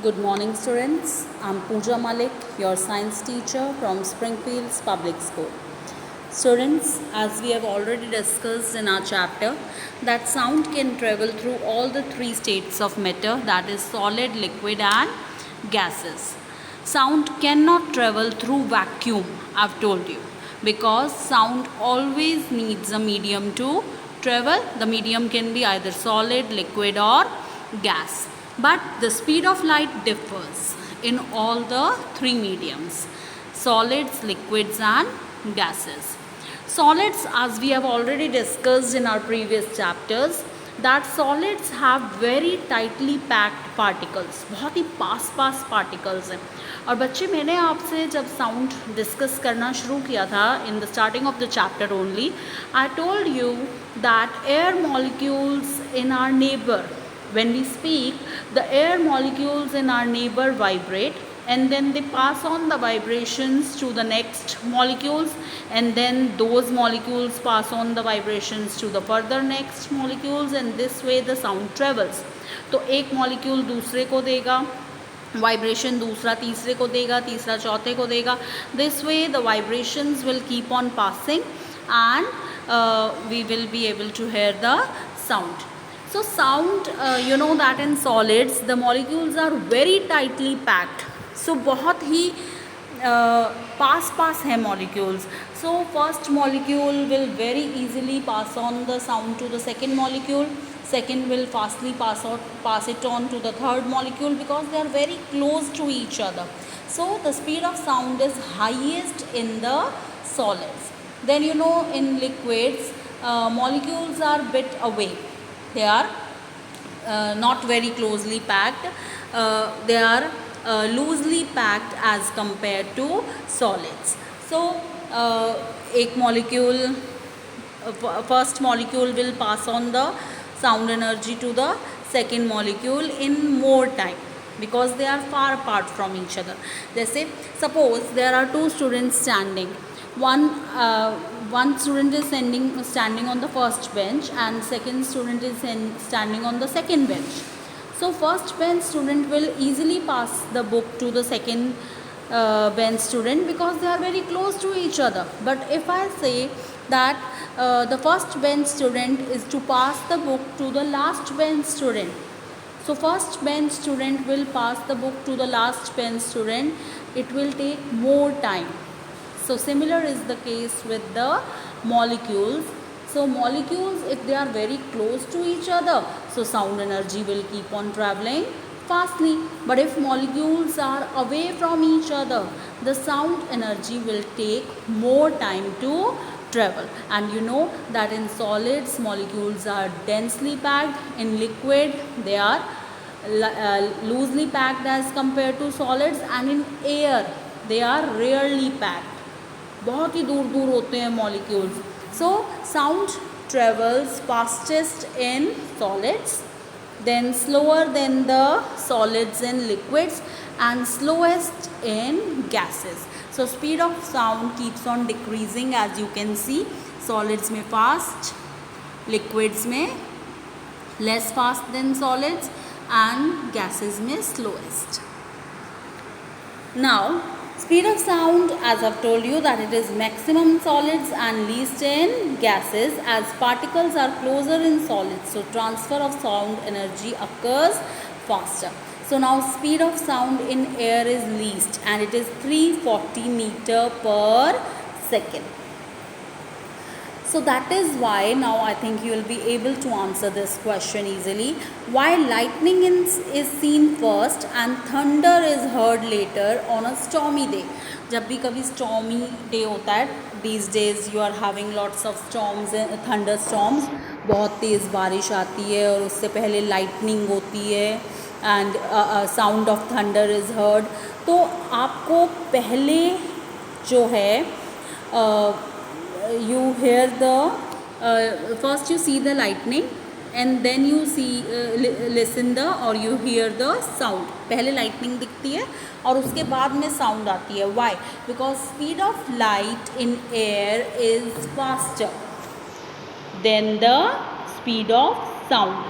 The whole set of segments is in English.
Good morning, students. I'm Pooja Malik, your science teacher from Springfields Public School. Students, as we have already discussed in our chapter, that sound can travel through all the three states of matter, that is solid, liquid, and gases. Sound cannot travel through vacuum, I've told you, because sound always needs a medium to travel. The medium can be either solid, liquid, or gas. But the speed of light differs in all the three mediums: solids, liquids, and gases. Solids, as we have already discussed in our previous chapters, that solids have very tightly packed particles, बहुत ही पास particles हैं. और बच्चे, मैंने आपसे जब sound discuss करना शुरू किया था in the starting of the chapter only, I told you that air molecules in our neighbour, when we speak, the air molecules in our neighbor vibrate, and then they pass on the vibrations to the next molecules, and then those molecules pass on the vibrations to the further next molecules, and this way the sound travels. तो एक molecule दूसरे को देगा vibration, दूसरा तीसरे को देगा, तीसरा चौथे को देगा. This way the vibrations will keep on passing and we will be able to hear the sound. So sound, you know that in solids the molecules are very tightly packed. So बहुत ही पास है molecules. So first molecule will very easily pass on the sound to the second molecule. Second will fastly pass it on to the third molecule, because they are very close to each other. So the speed of sound is highest in the solids. Then you know in liquids molecules are bit away. They are not very closely packed. They are loosely packed as compared to solids. So एक molecule, first molecule will pass on the sound energy to the second molecule in more time, because they are far apart from each other. जैसे suppose there are two students standing. One student is standing on the first bench, and second student is standing on the second bench. So first bench student will easily pass the book to the second bench student, because they are very close to each other. But if I say that the first bench student is to pass the book to the last bench student, so first bench student will pass the book to the last bench student, it will take more time. So similar is the case with the molecules. So molecules, if they are very close to each other, so sound energy will keep on traveling fastly. But if molecules are away from each other, the sound energy will take more time to travel. And you know that in solids molecules are densely packed, in liquid they are loosely packed as compared to solids, and in air they are rarely packed. बहुत ही दूर दूर होते हैं molecules. So sound travels fastest in solids, then slower than the solids in liquids, and slowest in gases. So speed of sound keeps on decreasing, as you can see. Solids में fast, liquids में less fast than solids, and gases में slowest. Now speed of sound, as I've told you, that it is maximum in solids and least in gases, as particles are closer in solids, so transfer of sound energy occurs faster. So now speed of sound in air is least, and it is 340 meter per second. So that is why now I think you will be able to answer this question easily. Why lightning is seen first and thunder is heard later on a stormy day? जब भी कभी stormy day होता है, these days you are having lots of storms, thunder storms, बहुत तेज़ बारिश आती है और उससे पहले lightning होती है and sound of thunder is heard. तो आपको पहले जो है you hear the first you see the lightning, and then you see listen the or you hear the sound. पहले lightning दिखती है और उसके बाद में sound आती है. Why? Because speed of light in air is faster than the speed of sound.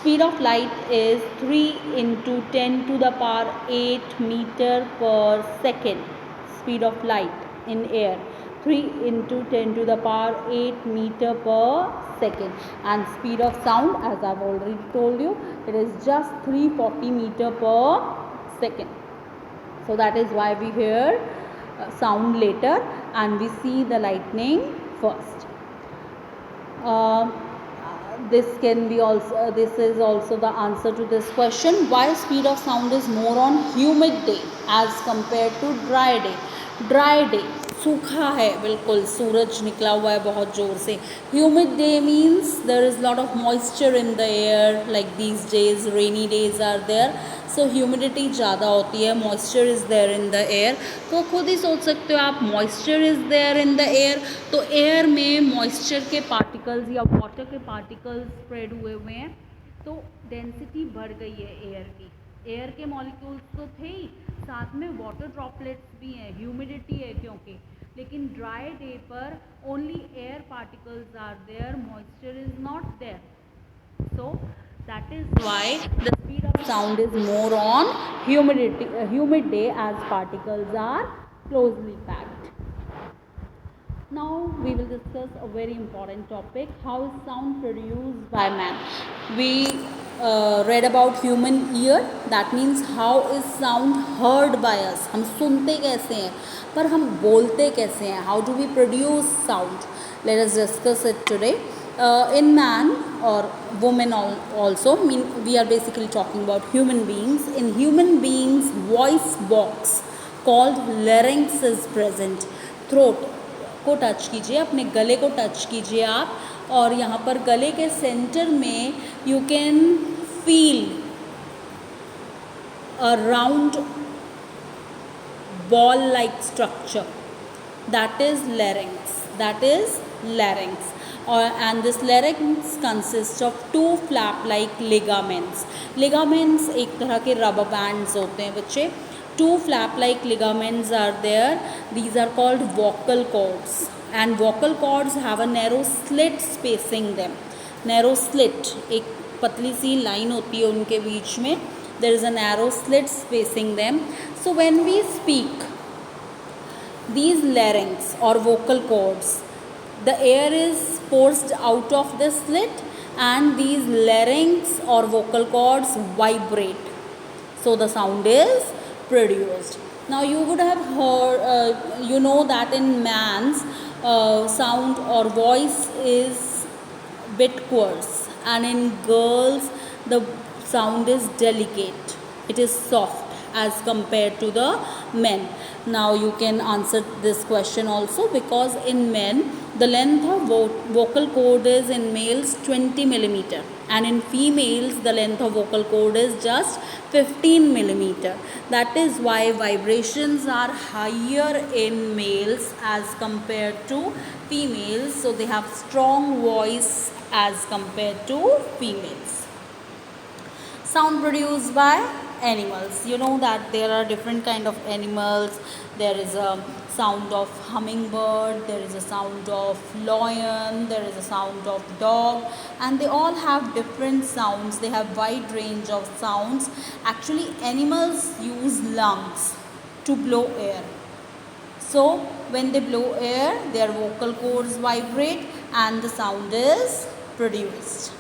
speed of light is 3 into 10 to the power 8 meter per second. Speed of light in air, 3 into 10 to the power 8 meter per second. And speed of sound, as I've already told you, it is just 340 meter per second. So that is why we hear sound later and we see the lightning first. This can be also this is also the answer to this question. Why speed of sound is more on humid day as compared to dry day? Dry day, सूखा है बिल्कुल, सूरज निकला हुआ है बहुत ज़ोर से. Humid day means there is lot of moisture in the air, like these days rainy days are there, so humidity ज़्यादा होती है, moisture is there in the air. तो खुद ही सोच सकते हो आप, moisture is there in the air, तो एयर में मॉइस्चर के पार्टिकल्स या वाटर के पार्टिकल्स स्प्रेड हुए हैं, तो डेंसिटी बढ़ गई है एयर की. एयर के मॉलिक्यूल्स तो थे ही, साथ में वाटर ड्रॉपलेट्स भी हैं, ह्यूमिडिटी है क्योंकि. लेकिन ड्राई डे पर only air particles are there, moisture is not there. So that is why the speed of sound is more on humid day as particles are closely packed. Now we will discuss a very important topic, how is sound produced by man. We read about human ear, that means how is sound heard by us. हम सुनते कैसे हैं, पर हम बोलते कैसे हैं, how do we produce sound. Let us discuss it today. In man or woman also, we are basically talking about human beings. In human beings, voice box called larynx is present. Throat को touch कीजिए, अपने गले को touch कीजिए आप, और यहाँ पर गले के सेंटर में you can feel a round ball like structure, that is larynx. And this larynx consists of two flap-like ligaments. Ligaments एक तरह के rubber bands होते हैं बच्चे. Two flap-like ligaments are there. These are called vocal cords, and vocal cords have a narrow slit spacing them. Narrow slit, एक पतली सी line होती है उनके बीच में. There is a narrow slit spacing them. So when we speak, these larynx or vocal cords, the air is forced out of the slit, and these larynx or vocal cords vibrate. So the sound is produced. Now you would have heard, you know that in man's sound or voice is bit coarse, and in girls the sound is delicate, it is soft as compared to the men. Now you can answer this question also, because in men the length of vocal cord is in males 20 millimeter, and in females the length of vocal cord is just 15 millimeter. That is why vibrations are higher in males as compared to females, so they have strong voice as compared to females. Sound produced by animals. You know that there are different kind of animals. There is a sound of hummingbird, there is a sound of lion, there is a sound of dog, and they all have different sounds. They have wide range of sounds. Actually animals use lungs to blow air. So when they blow air, their vocal cords vibrate and the sound is produced.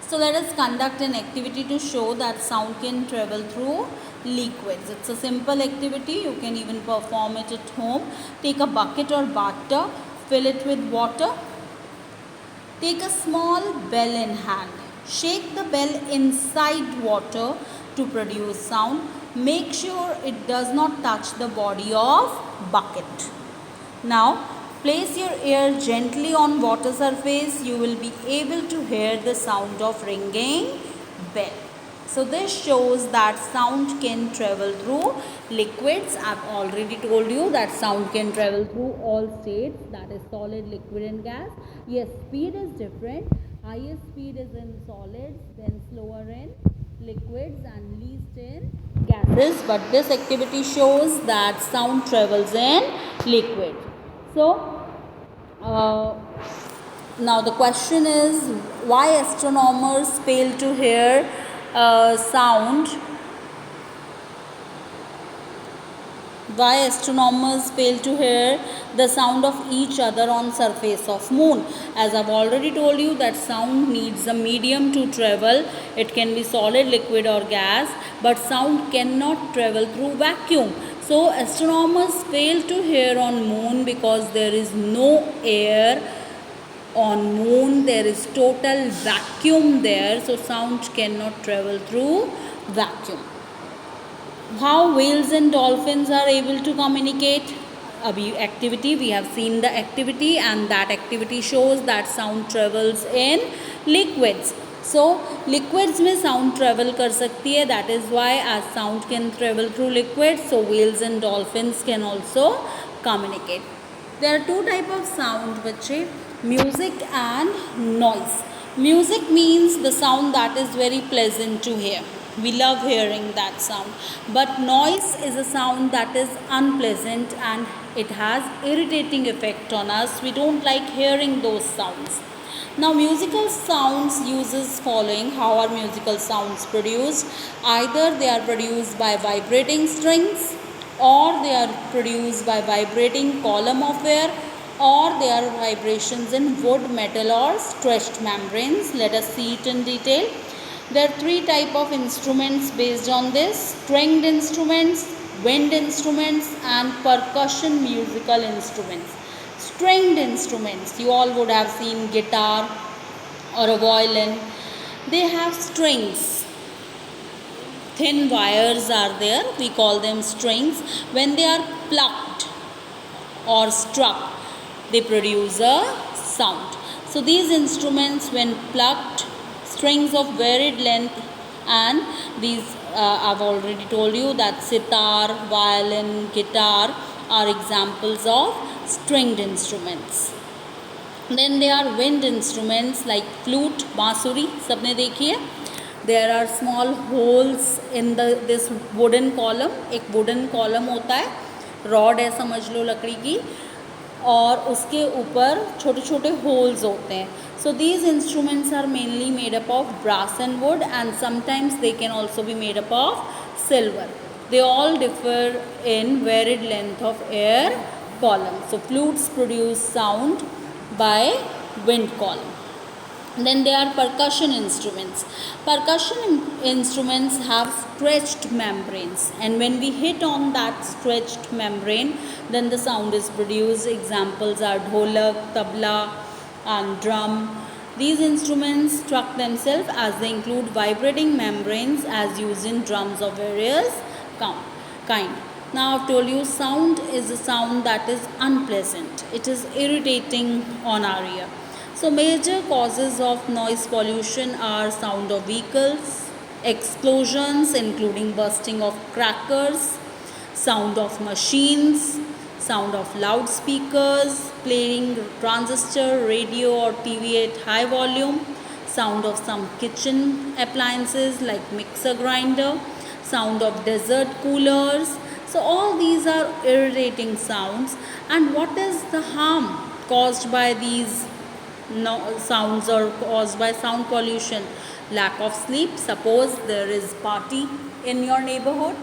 So let us conduct an activity to show that sound can travel through liquids. It's a simple activity. You can even perform it at home. Take a bucket or bathtub, fill it with water. Take a small bell in hand. Shake the bell inside water to produce sound. Make sure it does not touch the body of bucket. Now place your ear gently on water surface. You will be able to hear the sound of ringing bell. So this shows that sound can travel through liquids. I've already told you that sound can travel through all states, that is solid, liquid and gas. Yes, speed is different. Highest speed is in solids, then slower in liquids and least in gases. But this activity shows that sound travels in liquid. So now the question is, why astronomers fail to hear sound, why astronomers fail to hear the sound of each other on surface of moon. As I've already told you that sound needs a medium to travel. It can be solid, liquid or gas, but sound cannot travel through vacuum. So astronomers fail to hear on moon because there is no air on moon. There is total vacuum there, so sound cannot travel through vacuum. How whales and dolphins are able to communicate? Abhi activity, we have seen the activity, and that activity shows that sound travels in liquids. So liquids में sound travel कर सकती है, that is why as sound can travel through liquids, so whales and dolphins can also communicate. There are two type of sound बच्चे, music and noise. Music means the sound that is very pleasant to hear. We love hearing that sound. But noise is a sound that is unpleasant and it has irritating effect on us. We don't like hearing those sounds. Now musical sounds uses following. How are musical sounds produced? Either they are produced by vibrating strings, or they are produced by vibrating column of air, or they are vibrations in wood, metal or stretched membranes. Let us see it in detail. There are three type of instruments based on this: stringed instruments, wind instruments and percussion musical instruments. Stringed instruments, you all would have seen guitar or a violin. They have strings, thin wires are there, we call them strings. When they are plucked or struck, they produce a sound. So these instruments, when plucked, strings of varied length, and these I've already told you that sitar, violin, guitar are examples of stringed instruments. Then there are wind instruments like flute, बांसुरी सबने देखी है. There are small holes in this wooden column. एक wooden column होता है, rod है समझ लो लकड़ी की, और उसके ऊपर छोटे छोटे holes होते हैं. So these instruments are mainly made up of brass and wood, and sometimes they can also be made up of silver. They all differ in varied length of air column. So flutes produce sound by wind column. Then there are percussion instruments. Percussion instruments have stretched membranes, and when we hit on that stretched membrane, then the sound is produced. Examples are dholak, tabla and drum. These instruments struck themselves as they include vibrating membranes as used in drums of various kind. Now I've told you sound is a sound that is unpleasant. It is irritating on our ear. So major causes of noise pollution are sound of vehicles, explosions including bursting of crackers, sound of machines, sound of loudspeakers, playing transistor, radio or TV at high volume, sound of some kitchen appliances like mixer grinder, sound of desert coolers. So all these are irritating sounds. And what is the harm caused by these sounds or caused by sound pollution? Lack of sleep. Suppose there is party in your neighborhood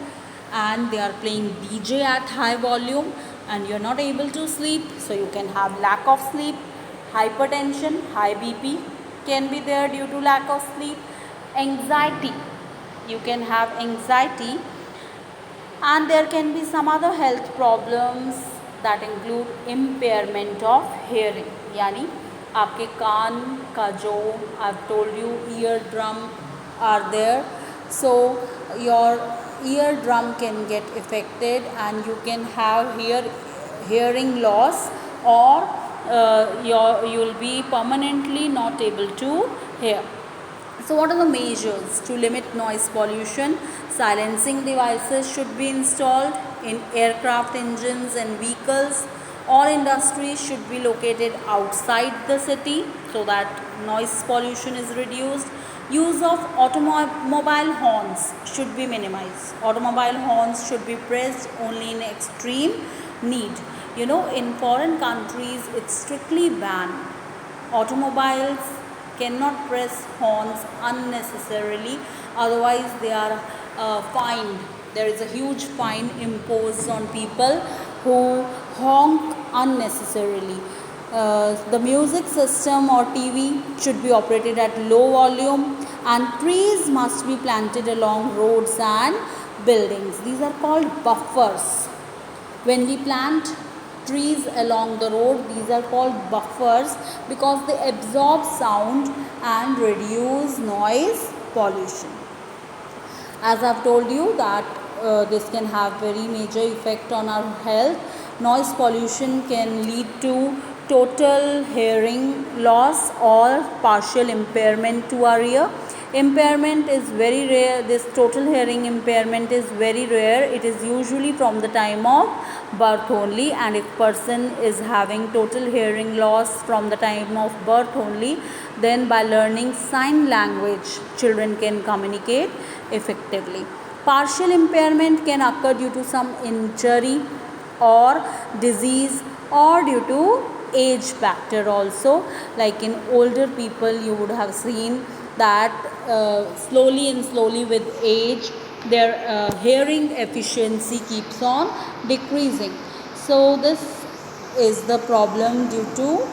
and they are playing DJ at high volume and you're not able to sleep, so you can have lack of sleep. Hypertension, high BP can be there due to lack of sleep. Anxiety, you can have anxiety, and there can be some other health problems that include impairment of hearing. यानी आपके कान का जो I've told you eardrum are there, so your eardrum can get affected and you can have hearing loss, or you'll be permanently not able to hear. So what are the measures to limit noise pollution? Silencing devices should be installed in aircraft engines and vehicles. All industries should be located outside the city so that noise pollution is reduced. Use of automobile horns should be minimized. Automobile horns should be pressed only in extreme need. You know, in foreign countries it's strictly banned. Automobiles cannot press horns unnecessarily, otherwise they are fined. There is a huge fine imposed on people who honk unnecessarily. The music system or TV should be operated at low volume, and trees must be planted along roads and buildings. These are called buffers. When we plant trees along the road, these are called buffers because they absorb sound and reduce noise pollution. As I've told you that this can have very major effect on our health. Noise pollution can lead to total hearing loss or partial impairment to our ear. Impairment is very rare. This total hearing impairment is very rare. It is usually from the time of birth only, and if person is having total hearing loss from the time of birth only, then by learning sign language children can communicate effectively. Partial impairment can occur due to some injury or disease or due to age factor also. Like in older people, you would have seen that slowly and slowly with age their hearing efficiency keeps on decreasing. So this is the problem due to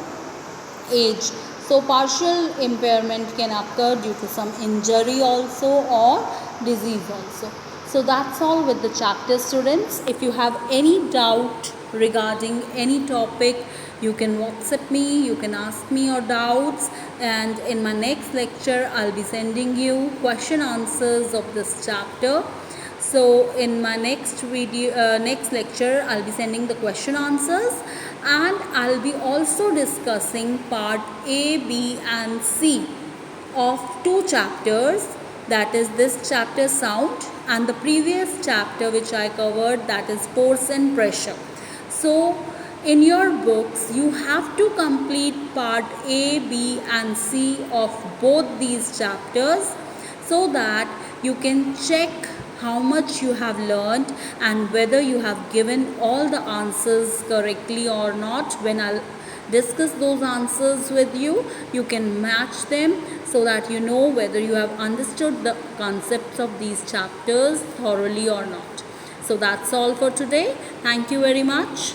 age. So partial impairment can occur due to some injury also or disease also. So that's all with the chapter, students. If you have any doubt regarding any topic, you can WhatsApp me, you can ask me your doubts, and in my next lecture I'll be sending you question answers of this chapter. So in my next lecture I'll be sending the question answers, and I'll be also discussing part A, B and C of two chapters, that is this chapter sound and the previous chapter which I covered, that is force and pressure. So in your books you have to complete part A, B and C of both these chapters so that you can check how much you have learned and whether you have given all the answers correctly or not. When I'll discuss those answers with you, you can match them so that you know whether you have understood the concepts of these chapters thoroughly or not. So that's all for today. Thank you very much.